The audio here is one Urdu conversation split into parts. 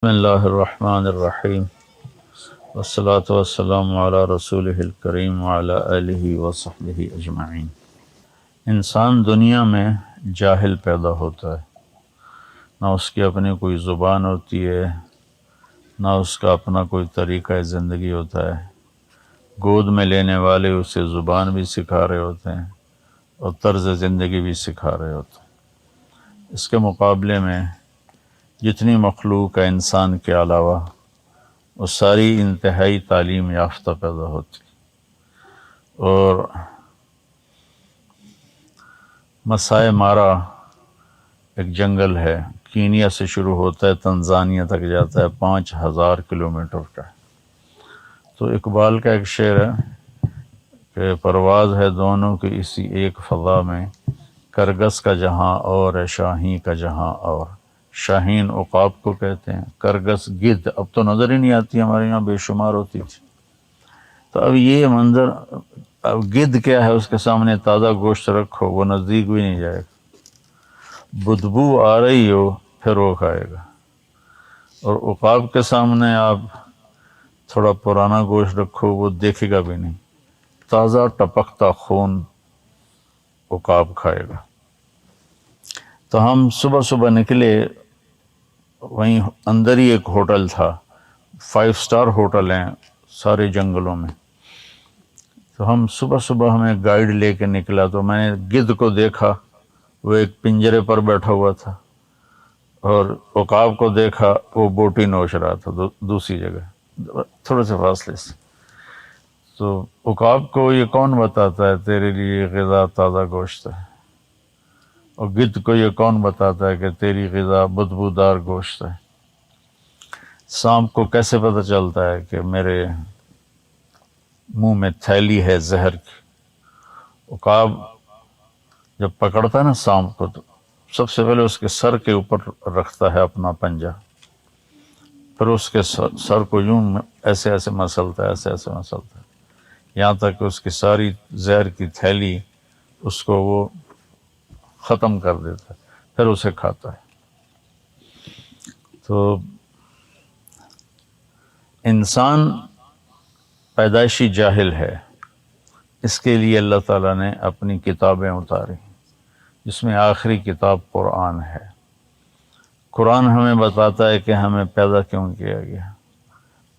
بسم اللہ الرحمن الرحیم والصلاة والسلام علی رسولہ الکریم وعلی آلہ وصحبہ اجمعین۔ انسان دنیا میں جاہل پیدا ہوتا ہے، نہ اس کی اپنی کوئی زبان ہوتی ہے، نہ اس کا اپنا کوئی طریقہ زندگی ہوتا ہے۔ گود میں لینے والے اسے زبان بھی سکھا رہے ہوتے ہیں اور طرز زندگی بھی سکھا رہے ہوتے ہیں۔ اس کے مقابلے میں جتنی مخلوق ہے انسان کے علاوہ، وہ ساری انتہائی تعلیم یافتہ پیدا ہوتی، اور مسائے مارا ایک جنگل ہے، کینیا سے شروع ہوتا ہے، تنزانیہ تک جاتا ہے، 5000 کلومیٹر کا ہے۔ تو اقبال کا ایک شعر ہے کہ پرواز ہے دونوں کی اسی ایک فضا میں، کرگس کا جہاں اور ہے شاہین کا جہاں اور۔ شاہین عقاب کو کہتے ہیں، کرگس گدھ، اب تو نظر ہی نہیں آتی، ہمارے یہاں بے شمار ہوتی تھی۔ تو اب یہ منظر، اب گدھ کیا ہے، اس کے سامنے تازہ گوشت رکھو وہ نزدیک بھی نہیں جائے گا، بدبو آ رہی ہو پھر وہ کھائے گا۔ اور عقاب کے سامنے آپ تھوڑا پرانا گوشت رکھو وہ دیکھے گا بھی نہیں، تازہ ٹپکتا خون عقاب کھائے گا۔ تو ہم صبح صبح نکلے، وہیں اندر ہی ایک ہوٹل تھا، 5 اسٹار ہوٹل ہیں سارے جنگلوں میں۔ تو ہم صبح صبح ہمیں گائیڈ لے کے نکلا، تو میں نے گدھ کو دیکھا، وہ ایک پنجرے پر بیٹھا ہوا تھا، اور عقاب کو دیکھا وہ بوٹی نوش رہا تھا دوسری جگہ تھوڑے سے فاصلے سے۔ تو عقاب کو یہ کون بتاتا ہے تیرے لیے غذا تازہ گوشت ہے، اور گدھ کو یہ کون بتاتا ہے کہ تیری غذا بدبودار گوشت ہے۔ سانپ کو کیسے پتہ چلتا ہے کہ میرے منہ میں تھیلی ہے زہر کی؟ عقاب جب پکڑتا ہے نا سانپ کو، تو سب سے پہلے اس کے سر کے اوپر رکھتا ہے اپنا پنجہ، پھر اس کے سر کو یوں ایسے ایسے مسلتا ہے، ایسے ایسے مسلتا ہے، یہاں تک کہ اس کی ساری زہر کی تھیلی اس کو وہ ختم کر دیتا ہے، پھر اسے کھاتا ہے۔ تو انسان پیدائشی جاہل ہے، اس کے لیے اللہ تعالیٰ نے اپنی کتابیں اتاری، جس میں آخری کتاب قرآن ہے۔ قرآن ہمیں بتاتا ہے کہ ہمیں پیدا کیوں کیا گیا،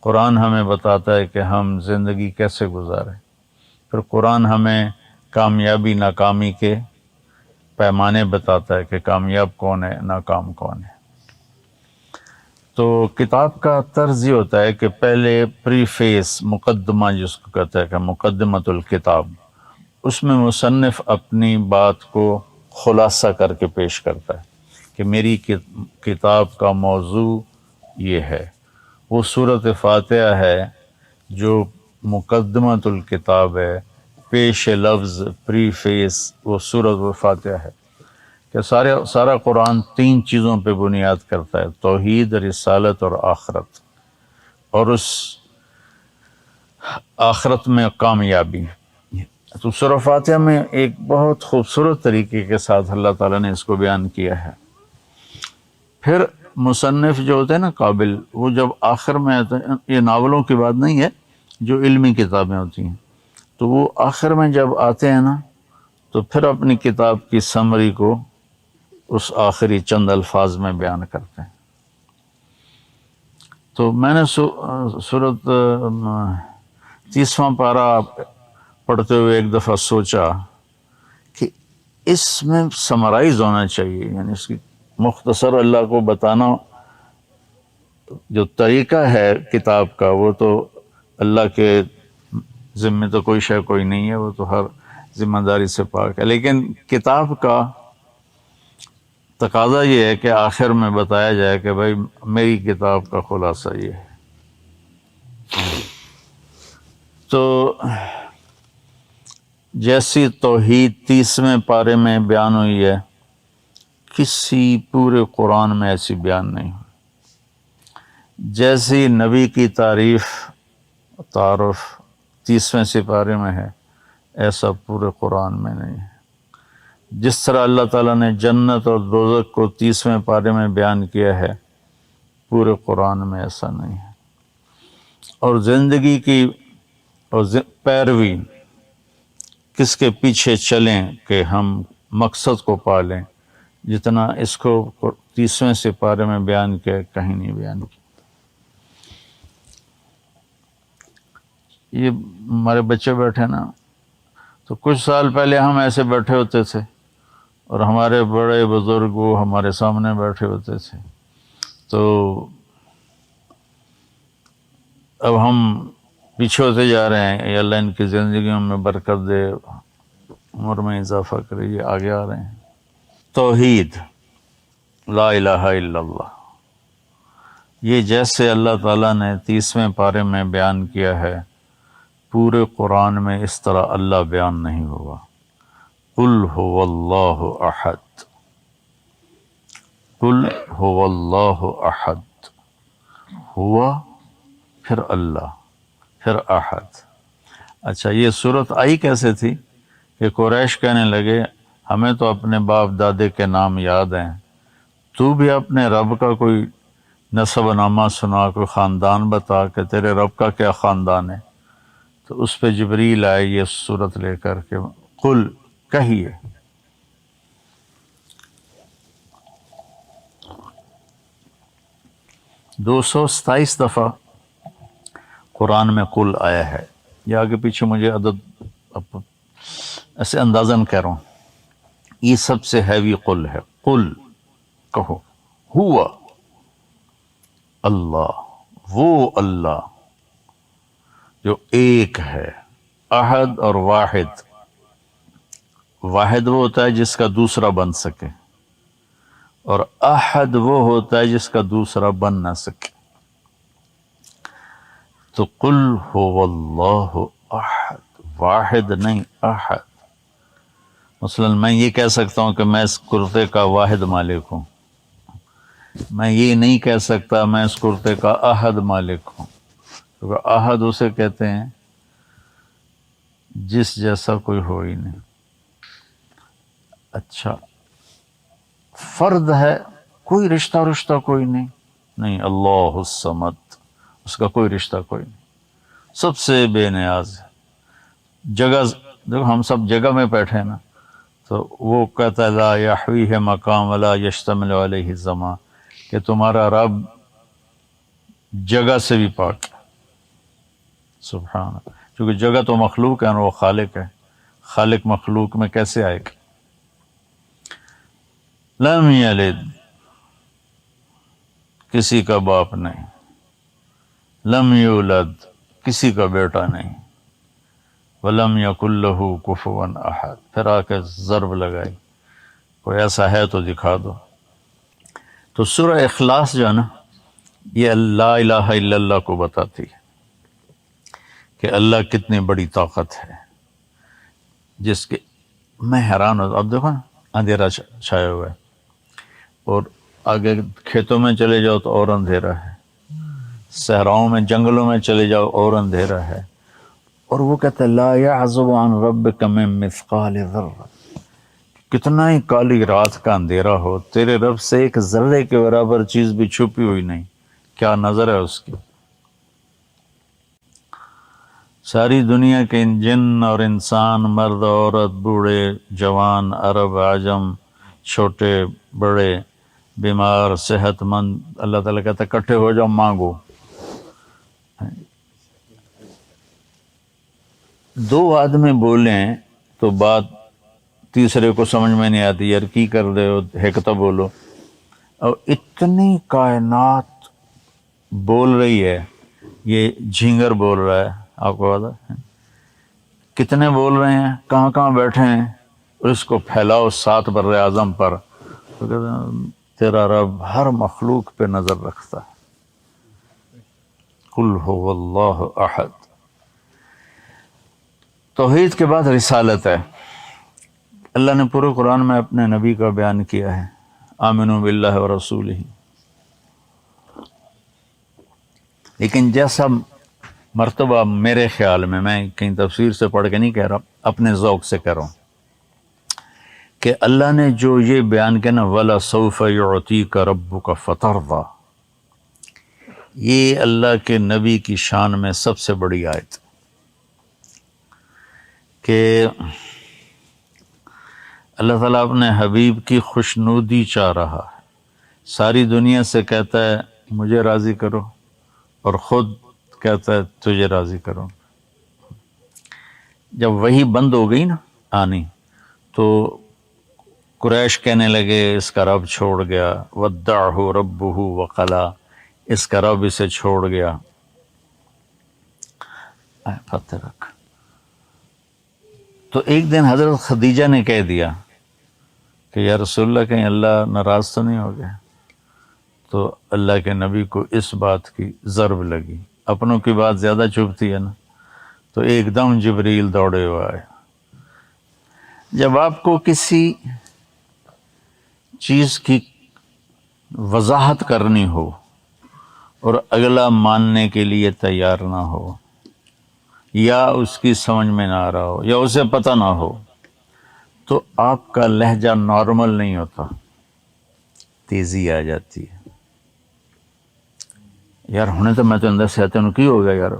قرآن ہمیں بتاتا ہے کہ ہم زندگی کیسے گزاریں، پھر قرآن ہمیں کامیابی ناکامی کے پیمانے بتاتا ہے کہ کامیاب کون ہے، ناکام کون ہے۔ تو کتاب کا طرز یہ ہوتا ہے کہ پہلے پری فیس، مقدمہ جس کو کہتا ہے کہ مقدمۃ الکتاب، اس میں مصنف اپنی بات کو خلاصہ کر کے پیش کرتا ہے کہ میری کتاب کا موضوع یہ ہے۔ وہ سورۃ فاتحہ ہے جو مقدمۃ الکتاب ہے، پیش لفظ، پری فیس، وہ سورۃ فاتحہ ہے کہ سارا قرآن 3 چیزوں پہ بنیاد کرتا ہے: توحید، رسالت اور آخرت، اور اس آخرت میں کامیابی۔ تو سورۃ فاتحہ میں ایک بہت خوبصورت طریقے کے ساتھ اللہ تعالیٰ نے اس کو بیان کیا ہے۔ پھر مصنف جو ہوتے ہیں نا قابل، وہ جب آخر میں آتے ہیں، یہ ناولوں کی بات نہیں ہے، جو علمی کتابیں ہوتی ہیں، تو وہ آخر میں جب آتے ہیں نا، تو پھر اپنی کتاب کی سمری کو اس آخری چند الفاظ میں بیان کرتے ہیں۔ تو میں نے سورۃ 30واں پارہ پڑھتے ہوئے ایک دفعہ سوچا کہ اس میں سمرائز ہونا چاہیے، یعنی اس کی مختصر اللہ کو بتانا، جو طریقہ ہے کتاب کا وہ تو اللہ کے ذمہ تو کوئی شے کوئی نہیں ہے، وہ تو ہر ذمہ داری سے پاک ہے، لیکن کتاب کا تقاضا یہ ہے کہ آخر میں بتایا جائے کہ بھائی میری کتاب کا خلاصہ یہ ہے۔ تو جیسی توحید 30ویں پارے میں بیان ہوئی ہے، کسی پورے قرآن میں ایسی بیان نہیں ہوئی۔ جیسی نبی کی تعارف 30ویں سپارے میں ہے، ایسا پورے قرآن میں نہیں ہے۔ جس طرح اللہ تعالیٰ نے جنت اور دوزخ کو 30ویں پارے میں بیان کیا ہے، پورے قرآن میں ایسا نہیں ہے۔ اور زندگی کی اور پیروی کس کے پیچھے چلیں کہ ہم مقصد کو پالیں، جتنا اس کو 30ویں سپارے میں بیان کیا کہیں نہیں بیان کیا۔ یہ ہمارے بچے بیٹھے نا، تو کچھ سال پہلے ہم ایسے بیٹھے ہوتے تھے اور ہمارے بڑے بزرگ وہ ہمارے سامنے بیٹھے ہوتے تھے، تو اب ہم پیچھے ہوتے جا رہے ہیں۔ یا اللہ ان کی زندگیوں میں برکت دے، عمر میں اضافہ کرے، یہ آگے آ رہے ہیں۔ توحید، لا الہ الا اللہ، یہ جیسے اللہ تعالیٰ نے 30ویں پارے میں بیان کیا ہے، پورے قرآن میں اس طرح اللہ بیان نہیں ہوا۔ قل هو اللہ احد، قل هو اللہ احد، ہوا پھر اللہ پھر احد۔ اچھا، یہ صورت آئی کیسے تھی کہ قریش کہنے لگے ہمیں تو اپنے باپ دادے کے نام یاد ہیں، تو بھی اپنے رب کا کوئی نسب نامہ سنا، کوئی خاندان بتا کہ تیرے رب کا کیا خاندان ہے۔ تو اس پہ جبریل آئے یہ صورت لے کر کے قل، کہیے۔ دو سو 27 دفعہ قرآن میں قل آیا ہے۔ یہ آگے پیچھے مجھے عدد ایسے اندازاً کہہ رہا ہوں، یہ سب سے ہیوی قل ہے۔ قل، کہو، ہوا اللہ، وہ اللہ جو ایک ہے، احد اور واحد۔ واحد وہ ہوتا ہے جس کا دوسرا بن سکے، اور احد وہ ہوتا ہے جس کا دوسرا بن نہ سکے۔ تو قل هو اللہ احد، واحد نہیں احد۔ مثلا میں یہ کہہ سکتا ہوں کہ میں اس کرتے کا واحد مالک ہوں، میں یہ نہیں کہہ سکتا میں اس کرتے کا احد مالک ہوں، کیونکہ احد اسے کہتے ہیں جس جیسا کوئی ہو ہی نہیں۔ اچھا، فرد ہے، کوئی رشتہ کوئی نہیں، اللہ الصمد، اس کا کوئی رشتہ کوئی نہیں، سب سے بے نیاز ہے۔ جگہ، دیکھو ہم سب جگہ میں بیٹھے ہیں نا، تو وہ کہتا ہے لا یحویہ مقام ولا یشتمل علیہ زمان، کہ تمہارا رب جگہ سے بھی پاک ہے، سبحان اللہ، کیونکہ جگہ تو مخلوق ہے اور وہ خالق ہے، خالق مخلوق میں کیسے آئے گا؟ لم یلد، کسی کا باپ نہیں، لم یولد، کسی کا بیٹا نہیں، ولم یکن لہ کفوا احد، پھر آ کے ضرب لگائی، کوئی ایسا ہے تو دکھا دو۔ تو سورہ اخلاص جو ہے نا، یہ لا الہ الا اللہ کو بتاتی ہے کہ اللہ کتنی بڑی طاقت ہے، جس کے میں حیران ہوں۔ اب دیکھو نا، اندھیرا چھایا ہوا ہے، اور آگے کھیتوں میں چلے جاؤ تو اور اندھیرا ہے، صحراؤں میں جنگلوں میں چلے جاؤ اور اندھیرا ہے، اور وہ کہتا ہے لا یعزب عن ربک من مثقال ذرہ، کتنا ہی کالی رات کا اندھیرا ہو، تیرے رب سے ایک ذرے کے برابر چیز بھی چھپی ہوئی نہیں، کیا نظر ہے اس کی۔ ساری دنیا کے جن اور انسان، مرد عورت، بوڑھے جوان، عرب عجم، چھوٹے بڑے، بیمار صحت مند، اللہ تعالیٰ کہتا ہے اکٹھے ہو جاؤ، مانگو۔ دو آدمی بولیں تو بات تیسرے کو سمجھ میں نہیں آتی، یار کی کر رہے ہو، ہیکتا بولو۔ اور اتنی کائنات بول رہی ہے، یہ جھینگر بول رہا ہے، آپ کو پتا ہے کتنے بول رہے ہیں، کہاں کہاں بیٹھے ہیں، اور اس کو پھیلاؤ 7 بر اعظم پر، تو کہتے ہیں تیرا رب ہر مخلوق پہ نظر رکھتا ہے۔ قل هو اللہ احد۔ توحید کے بعد رسالت ہے۔ اللہ نے پورے قرآن میں اپنے نبی کا بیان کیا ہے، آمنوا باللہ ورسولہ، لیکن جیسا مرتبہ میرے خیال میں کہیں تفسیر سے پڑھ کے نہیں کہہ رہا، اپنے ذوق سے کہہ رہا ہوں کہ اللہ نے جو یہ بیان کیا نا وَلَسَوْفَ يُعْطِيكَ رَبُّكَ فَتَرْضَىٰ، یہ اللہ کے نبی کی شان میں سب سے بڑی آیت کہ اللہ تعالیٰ اپنے حبیب کی خوشنودی چاہ رہا ہے، ساری دنیا سے کہتا ہے مجھے راضی کرو، اور خود کہتا ہے تجھے راضی کرو۔ جب وہی بند ہو گئی نا آنی، تو قریش کہنے لگے اس کا رب چھوڑ گیا، ودعہ ربہ وقلا، اس کا رب اسے چھوڑ گیا۔ پتہ رکھ۔ تو ایک دن حضرت خدیجہ نے کہہ دیا کہ یا رسول اللہ کہیں اللہ ناراض تو نہیں ہو گیا؟ تو اللہ کے نبی کو اس بات کی ضرب لگی، اپنوں کی بات زیادہ چبھتی ہے نا، تو ایک دم جبریل دوڑے ہوئے آئے۔ جب آپ کو کسی چیز کی وضاحت کرنی ہو اور اگلا ماننے کے لیے تیار نہ ہو، یا اس کی سمجھ میں نہ آ رہا ہو، یا اسے پتہ نہ ہو، تو آپ کا لہجہ نارمل نہیں ہوتا، تیزی آ جاتی ہے۔ یار ہونے تو میں تو اندر سے آتے ہوں کی ہو گیا یار،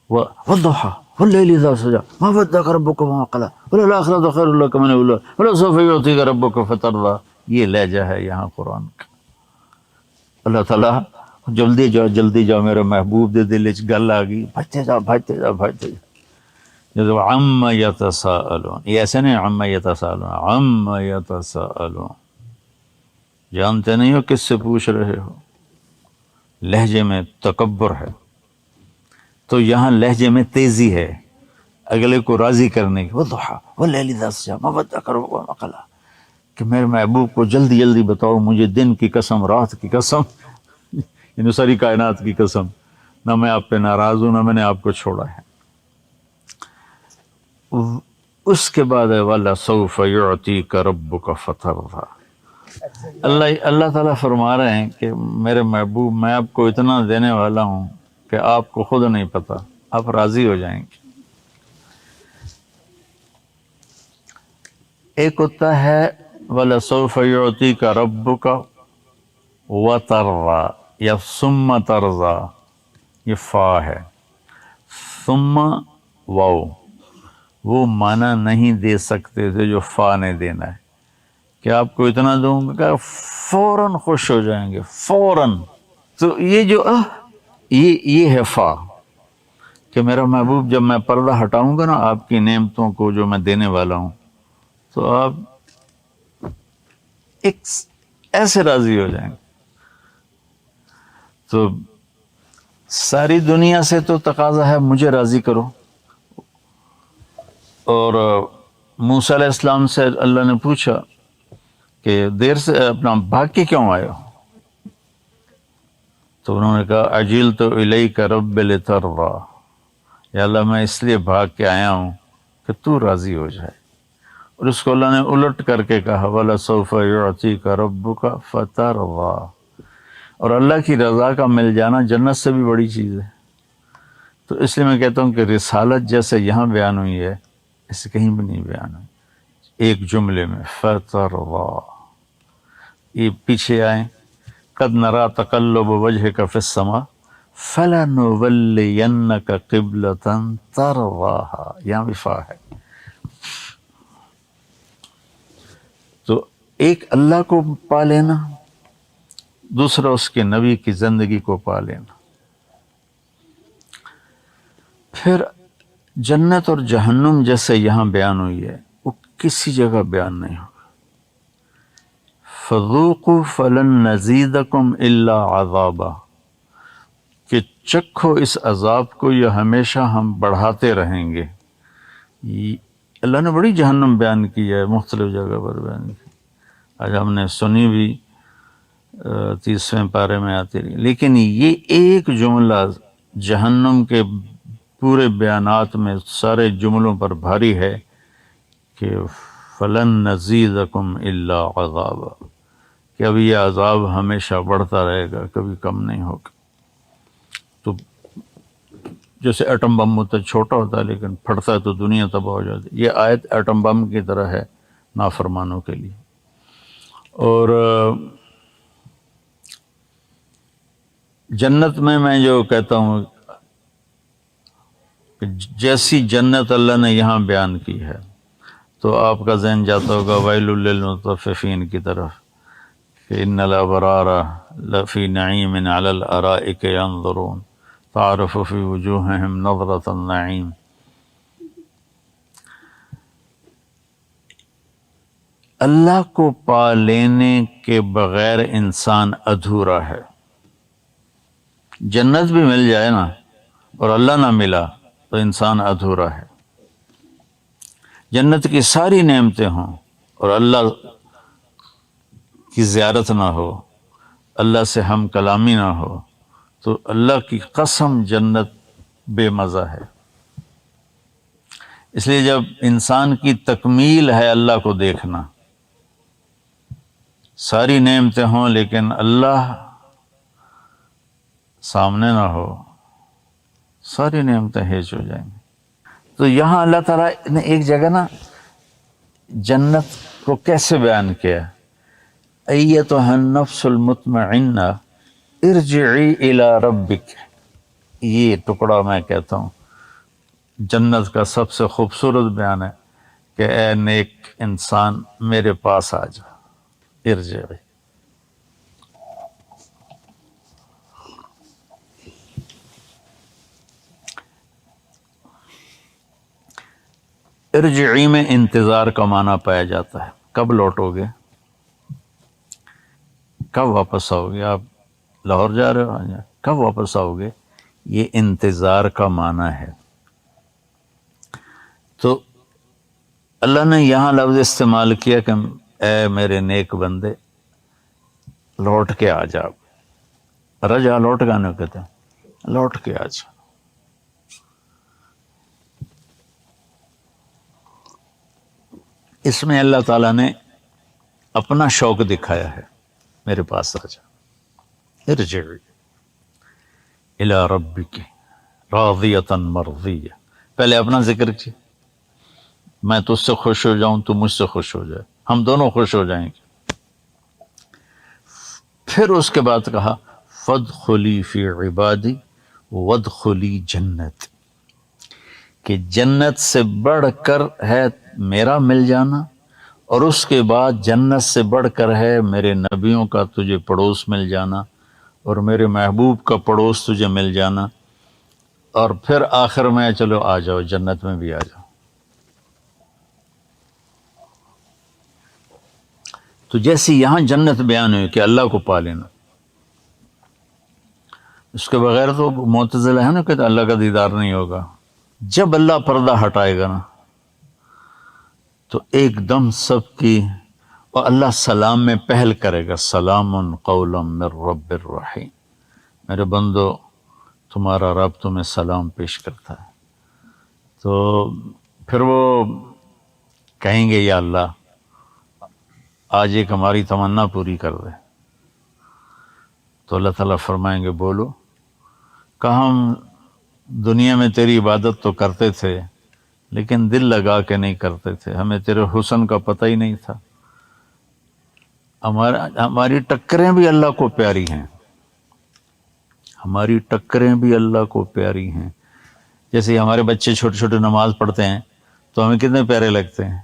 والضحى والليل اذا سجى ما ودعك ربك وما قلى وللآخرة خير لك من الاولى ولسوف يعطيك ربك فترضى۔ یہ لہجہ ہے یہاں قرآن کا۔ اللہ تعالیٰ جلدی جاؤ جلدی جاؤ میرے محبوب دے دل وچ گل آ گئی، بھجتے جاؤ بھجتے جاؤ بھجتے جاؤ۔ جب عم یتساءلون، یہ ایسے نہیں عم یتساءلون، عم یتساءلون، جانتے نہیں ہو کس سے پوچھ رہے ہو، لہجے میں تکبر ہے۔ تو یہاں لہجے میں تیزی ہے، اگلے کو راضی کرنے کی، والضحى والليل اذا سجى ما ودعك ربك وما قلى، کہ میرے محبوب کو جلدی جلدی بتاؤ مجھے دن کی قسم رات کی قسم، یعنی ساری کائنات کی قسم، نہ میں آپ پہ ناراض ہوں نہ میں نے آپ کو چھوڑا ہے۔ اس کے بعد ہے وَلَسَوْفَ يُعْطِيكَ رَبُّكَ فَتَرْضَىٰ۔ اللہ تعالیٰ فرما رہے ہیں کہ میرے محبوب میں آپ کو اتنا دینے والا ہوں کہ آپ کو خود نہیں پتہ، آپ راضی ہو جائیں گے۔ ایک ہوتا ہے وَلَسَوْفَ يُعْطِيكَ رَبُّكَ وَتَرْضَىٰ یا ثُمَّ تَرْضَىٰ، یہ فا ہے، ثم واو، وہ معنی نہیں دے سکتے تھے جو فا نے دینا ہے، کہ آپ کو اتنا دوں گا کہ فوراً خوش ہو جائیں گے، فوراً۔ تو یہ جو یہ ہے فا، کہ میرا محبوب جب میں پردہ ہٹاؤں گا نا آپ کی نعمتوں کو جو میں دینے والا ہوں، تو آپ ایک ایسے راضی ہو جائیں گے۔ تو ساری دنیا سے تو تقاضا ہے مجھے راضی کرو، اور موسیٰ علیہ السلام سے اللہ نے پوچھا کہ دیر سے اپنا بھاگ کے کیوں آئے ہو؟ تو انہوں نے کہا عجلت الیک رب لترضیٰ، یا اللہ میں اس لیے بھاگ کے آیا ہوں کہ تو راضی ہو جائے۔ اور اس کو اللہ نے الٹ کر کے کہا وَلَسَوْفَ يُعْطِيكَ رَبُّكَ فَتَرْضَىٰ، اور اللہ کی رضا کا مل جانا جنت سے بھی بڑی چیز ہے۔ تو اس لیے میں کہتا ہوں کہ رسالت جیسے یہاں بیان ہوئی ہے اسے کہیں بھی نہیں بیان ہوئی، ایک جملے میں فَتَرْضَىٰ۔ یہ پیچھے آئیں قد نرى تقلب وجهك في السماء فلنولينك قبلة ترضاها، یہاں بھی فا ہے۔ تو ایک اللہ کو پا لینا، دوسرا اس کے نبی کی زندگی کو پا لینا۔ پھر جنت اور جہنم جیسے یہاں بیان ہوئی ہے وہ کسی جگہ بیان نہیں ہوگا۔ فذوقوا فلن نزیدکم الا عذابا، کہ چکھو اس عذاب کو یہ ہمیشہ ہم بڑھاتے رہیں گے۔ اللہ نے بڑی جہنم بیان کی ہے، مختلف جگہ پر بیان کی، آج ہم نے سنی بھی 30ویں پارے میں آتی رہی، لیکن یہ ایک جملہ جہنم کے پورے بیانات میں سارے جملوں پر بھاری ہے کہ فلن نزیدکم الا عذابا، کہ اب یہ عذاب ہمیشہ بڑھتا رہے گا، کبھی کم نہیں ہوگا۔ تو جیسے ایٹم بم ہوتا ہے چھوٹا ہوتا ہے لیکن پھٹتا ہے تو دنیا تباہ ہو جاتی ہے، یہ آیت ایٹم بم کی طرح ہے نافرمانوں کے لیے۔ اور جنت میں جو کہتا ہوں کہ جیسی جنت اللہ نے یہاں بیان کی ہے تو آپ کا ذہن جاتا ہوگا ویل للمطففین کی طرف کہ ان الابرار لفی نعیم علی الارائک ینظرون تعرف فی وجوہہم نظرۃ النعیم. اللہ کو پا لینے کے بغیر انسان ادھورا ہے. جنت بھی مل جائے نا اور اللہ نہ ملا تو انسان ادھورا ہے. جنت کی ساری نعمتیں ہوں اور اللہ کی زیارت نہ ہو، اللہ سے ہم کلامی نہ ہو، تو اللہ کی قسم جنت بے مزہ ہے. اس لیے جب انسان کی تکمیل ہے اللہ کو دیکھنا، ساری نعمتیں ہوں لیکن اللہ سامنے نہ ہو، ساری نعمتیں ہیچ ہو جائیں گی. تو یہاں اللہ تعالیٰ نے ایک جگہ نا جنت کو کیسے بیان کیا، ایتھا النفس المطمئنہ ارجعی الی ربک. یہ ٹکڑا میں کہتا ہوں جنت کا سب سے خوبصورت بیان ہے کہ اے نیک انسان میرے پاس آ جا. ارجعی، ارجعی میں انتظار کا معنی پایا جاتا ہے. کب لوٹو گے، کب واپس آؤ گے؟ آپ لاہور جا رہے ہو، کب واپس آؤ گے؟ یہ انتظار کا معنی ہے. تو اللہ نے یہاں لفظ استعمال کیا کہ اے میرے نیک بندے لوٹ کے آ جا. رجا لوٹ گانے کہتے ہیں، لوٹ کے آ جا. اس میں اللہ تعالیٰ نے اپنا شوق دکھایا ہے، میرے پاس آ جا. ارجعی الی ربک راضیۃ مرضیہ. پہلے اپنا ذکر کیا، میں تجھ سے خوش ہو جاؤں تو مجھ سے خوش ہو جائے، ہم دونوں خوش ہو جائیں گے. پھر اس کے بعد کہا فادخلی فی عبادی وادخلی جنت، کہ جنت سے بڑھ کر ہے میرا مل جانا، اور اس کے بعد جنت سے بڑھ کر ہے میرے نبیوں کا تجھے پڑوس مل جانا، اور میرے محبوب کا پڑوس تجھے مل جانا، اور پھر آخر میں چلو آ جاؤ جنت میں بھی آ جاؤ. تو جیسی یہاں جنت بیان ہوئی کہ اللہ کو پا لینا، اس کے بغیر تو معتزلہ ہے نا کہ اللہ کا دیدار نہیں ہوگا. جب اللہ پردہ ہٹائے گا نا تو ایک دم سب کی، اور اللہ سلام میں پہل کرے گا، سلام قولا من رب الرحیم. میرے بندو تمہارا رب تمہیں سلام پیش کرتا ہے. تو پھر وہ کہیں گے یا اللہ آج ایک ہماری تمنا پوری کر دے. تو اللہ تعالیٰ فرمائیں گے بولو. کہا ہم دنیا میں تیری عبادت تو کرتے تھے لیکن دل لگا کے نہیں کرتے تھے، ہمیں تیرے حسن کا پتہ ہی نہیں تھا. ہماری ٹکریں بھی اللہ کو پیاری ہیں، ہماری ٹکریں بھی اللہ کو پیاری ہیں. جیسے ہمارے بچے چھوٹے چھوٹے نماز پڑھتے ہیں تو ہمیں کتنے پیارے لگتے ہیں.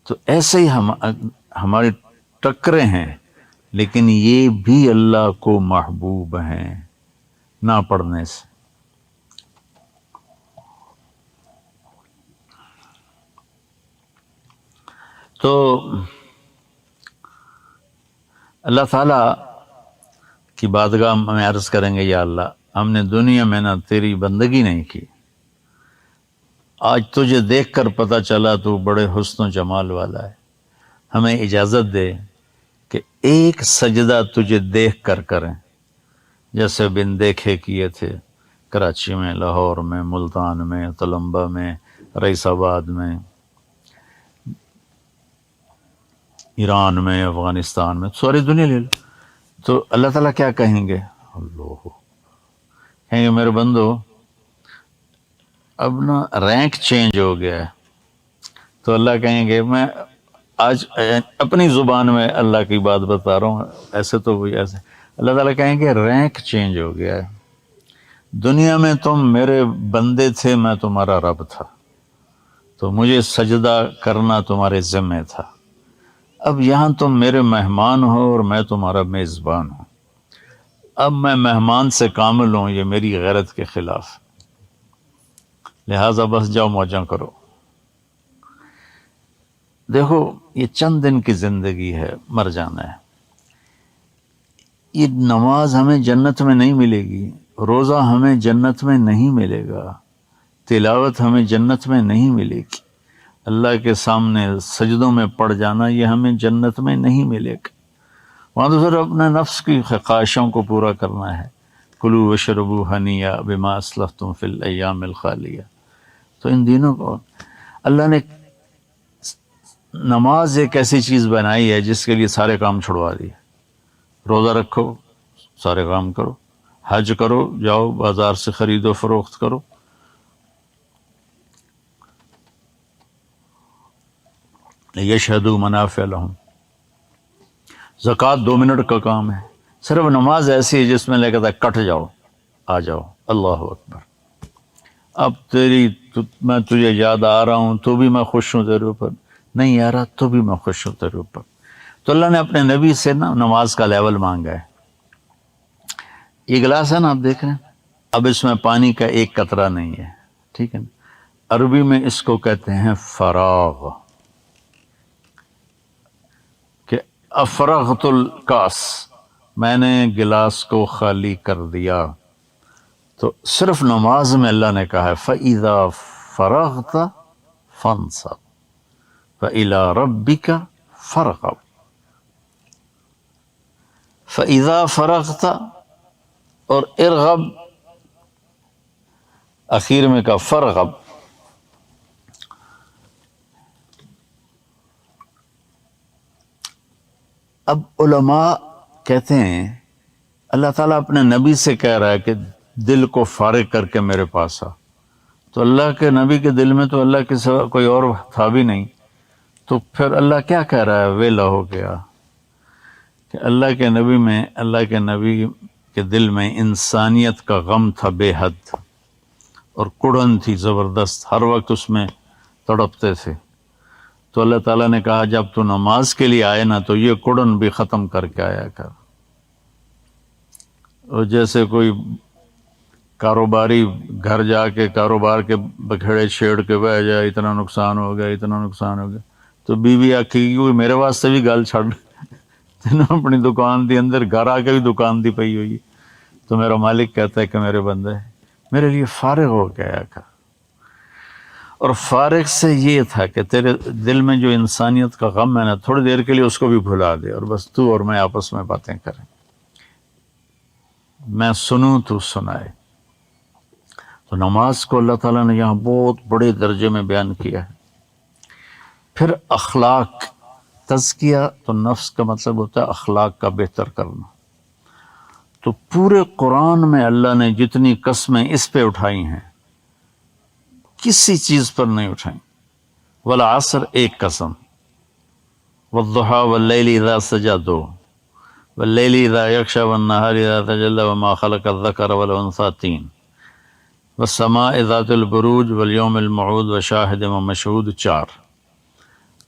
تو ایسے ہی ہماری ٹکریں ہیں لیکن یہ بھی اللہ کو محبوب ہیں نہ پڑھنے سے. تو اللہ تعالیٰ کی بارگاہ میں عرض کریں گے یا اللہ ہم نے دنیا میں نہ تیری بندگی نہیں کی، آج تجھے دیکھ کر پتہ چلا تو بڑے حسن و جمال والا ہے، ہمیں اجازت دے کہ ایک سجدہ تجھے دیکھ کر کریں جیسے بن دیکھے کیے تھے کراچی میں، لاہور میں، ملتان میں، تلمبہ میں، رئیس آباد میں، ایران میں، افغانستان میں، ساری دنیا لے لو. تو اللہ تعالیٰ کیا کہیں گے؟ اللہ کہیں گے میرے بندو اب نا رینک چینج ہو گیا ہے. تو اللہ کہیں گے میں آج اپنی زبان میں اللہ کی بات بتا رہا ہوں، ایسے تو وہی ایسے اللہ تعالیٰ کہیں کہ رینک چینج ہو گیا ہے. دنیا میں تم میرے بندے تھے، میں تمہارا رب تھا، تو مجھے سجدہ کرنا تمہارے ذمہ تھا. اب یہاں تم میرے مہمان ہو اور میں تمہارا میزبان ہوں. اب میں مہمان سے کامل ہوں، یہ میری غیرت کے خلاف، لہٰذا بس جاؤ موجاں کرو. دیکھو یہ چند دن کی زندگی ہے، مر جانا ہے. یہ نماز ہمیں جنت میں نہیں ملے گی، روزہ ہمیں جنت میں نہیں ملے گا، تلاوت ہمیں جنت میں نہیں ملے گی، اللہ کے سامنے سجدوں میں پڑ جانا یہ ہمیں جنت میں نہیں ملے گا. وہاں تو صرف اپنے نفس کی خواہشوں کو پورا کرنا ہے. کلوا واشربوا ہنیئا بما اسلفتم فی الایام الخالیہ. تو ان دنوں کو اللہ نے نماز ایک ایسی چیز بنائی ہے جس کے لیے سارے کام چھڑوا دیے. روزہ رکھو، سارے کام کرو، حج کرو، جاؤ بازار سے خرید و فروخت کرو، یشہدوا منافع لہم. زکوٰۃ 2 منٹ کا کام ہے. صرف نماز ایسی ہے جس میں لے کہتا ہے کٹ جاؤ، آ جاؤ، اللہ اکبر. اب میں تجھے یاد آ رہا ہوں تو بھی میں خوش ہوں تیرے اوپر، نہیں آ رہا تو بھی میں خوش ہوں تیرے اوپر. تو اللہ نے اپنے نبی سے نا نماز کا لیول مانگا ہے. یہ گلاس ہے نا، آپ دیکھ رہے ہیں، اب اس میں پانی کا ایک قطرہ نہیں ہے، ٹھیک ہے نا. عربی میں اس کو کہتے ہیں فراغ، کہ افرغت الکاس، میں نے گلاس کو خالی کر دیا. تو صرف نماز میں اللہ نے کہا ہے فَإِذَا فَرَغْتَ فَانْصَبْ وَإِلَىٰ رَبِّكَ فَارْغَب. فَإِذَا فَرَغْتَ اور ارغب اخیر میں کا فرغب. اب علماء کہتے ہیں اللہ تعالیٰ اپنے نبی سے کہہ رہا ہے کہ دل کو فارغ کر کے میرے پاس آ. تو اللہ کے نبی کے دل میں تو اللہ کے سوا کوئی اور تھا بھی نہیں، تو پھر اللہ کیا کہہ رہا ہے؟ ویلا ہو گیا کہ اللہ کے نبی میں، اللہ کے نبی کے دل میں انسانیت کا غم تھا بے حد، اور کڑن تھی زبردست، ہر وقت اس میں تڑپتے تھے. تو اللہ تعالیٰ نے کہا جب تو نماز کے لیے آئے نا تو یہ کڑن بھی ختم کر کے آیا کر. اور جیسے کوئی کاروباری گھر جا کے کاروبار کے بکھیڑے چھیڑ کے بہ جائے، اتنا نقصان ہو گیا، اتنا نقصان ہو گیا، تو بیوی آکھے گی میرے واسطے بھی گل چھڑ، تینوں اپنی دکان دی اندر گھر آ کے بھی دکان دی پئی ہوئی. تو میرا مالک کہتا ہے کہ میرے بندے میرے لیے فارغ ہو گیا کر. اور فارغ سے یہ تھا کہ تیرے دل میں جو انسانیت کا غم ہے نا، تھوڑی دیر کے لیے اس کو بھی بھلا دے، اور بس تو اور میں آپس میں باتیں کریں، میں سنوں تو سنائے. تو نماز کو اللہ تعالیٰ نے یہاں بہت بڑے درجے میں بیان کیا ہے. پھر اخلاق، تزکیہ تو نفس کا مطلب ہوتا ہے اخلاق کا بہتر کرنا. تو پورے قرآن میں اللہ نے جتنی قسمیں اس پہ اٹھائی ہیں کسی چیز پر نہیں اٹھائیں. والعصر ایک قسم، والضحى واللیل اذا سجى 2، واللیل اذا یغشى والنہار اذا تجلی وما خلق الذکر والانثى 3، والسماء ذات البروج والیوم الموعود وشاہد ومشہود 4،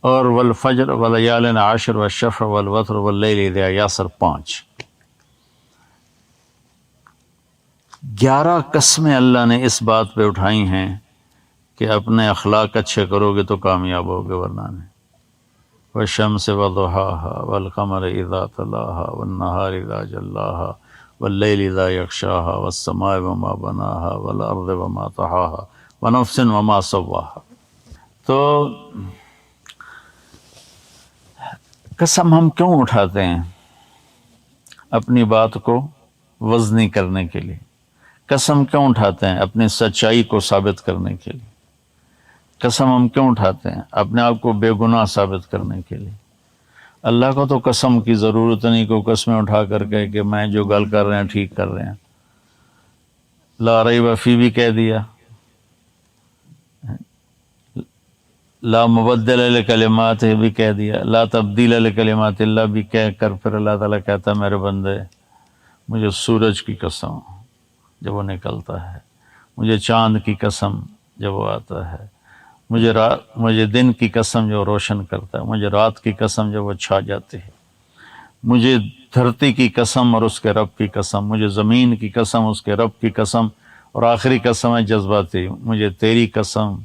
اور والفجر ولیال عشر والشفع والوتر واللیل اذا یسر 5. 11 قسمیں اللہ نے اس بات پہ اٹھائی ہیں کہ اپنے اخلاق اچھے کرو گے تو کامیاب ہوگے، ورنہ نہیں. والشمس وضحاها والقمر اذا تلاها والنہار اذا جلاها واللیل اذا یغشاها والسماء وما بناها والارض وما طحاها ونفس وما سواها. تو قسم ہم کیوں اٹھاتے ہیں؟ اپنی بات کو وزنی کرنے کے لیے. قسم کیوں اٹھاتے ہیں؟ اپنی سچائی کو ثابت کرنے کے لیے. قسم ہم کیوں اٹھاتے ہیں؟ اپنے آپ کو بے گناہ ثابت کرنے کے لیے. اللہ کو تو قسم کی ضرورت نہیں، کو قسمیں اٹھا کر کے کہ میں جو گل کر رہے ہیں ٹھیک کر رہے ہیں. لا ریب فی بھی کہہ دیا، لا مبدل لکلمات بھی کہہ دیا، لا تبدیل لکلمات اللہ بھی کہہ کر پھر اللہ تعالیٰ کہتا ہے میرے بندے مجھے سورج کی قسم جب وہ نکلتا ہے، مجھے چاند کی قسم جب وہ آتا ہے، مجھے دن کی قسم جو روشن کرتا ہے، مجھے رات کی قسم جب وہ چھا جاتی ہے، مجھے دھرتی کی قسم اور اس کے رب کی قسم، مجھے زمین کی قسم اس کے رب کی قسم، اور آخری قسم ہے جذباتی، مجھے تیری قسم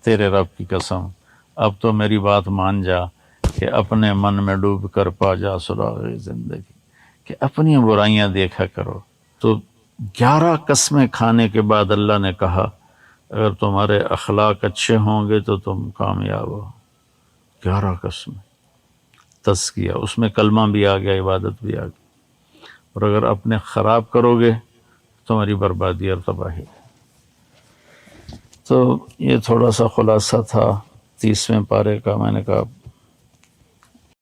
تیرے رب کی قسم، اب تو میری بات مان جا کہ اپنے من میں ڈوب کر پا جا سراغ زندگی، کہ اپنی برائیاں دیکھا کرو۔ تو 11 قسمیں کھانے کے بعد اللہ نے کہا اگر تمہارے اخلاق اچھے ہوں گے تو تم کامیاب ہو۔ 11 قسمیں تزکیہ، اس میں کلمہ بھی آ گیا، عبادت بھی آ گئی، اور اگر اپنے خراب کرو گے تمہاری بربادی اور تباہی۔ تو یہ تھوڑا سا خلاصہ تھا 30ویں پارے کا، میں نے کہا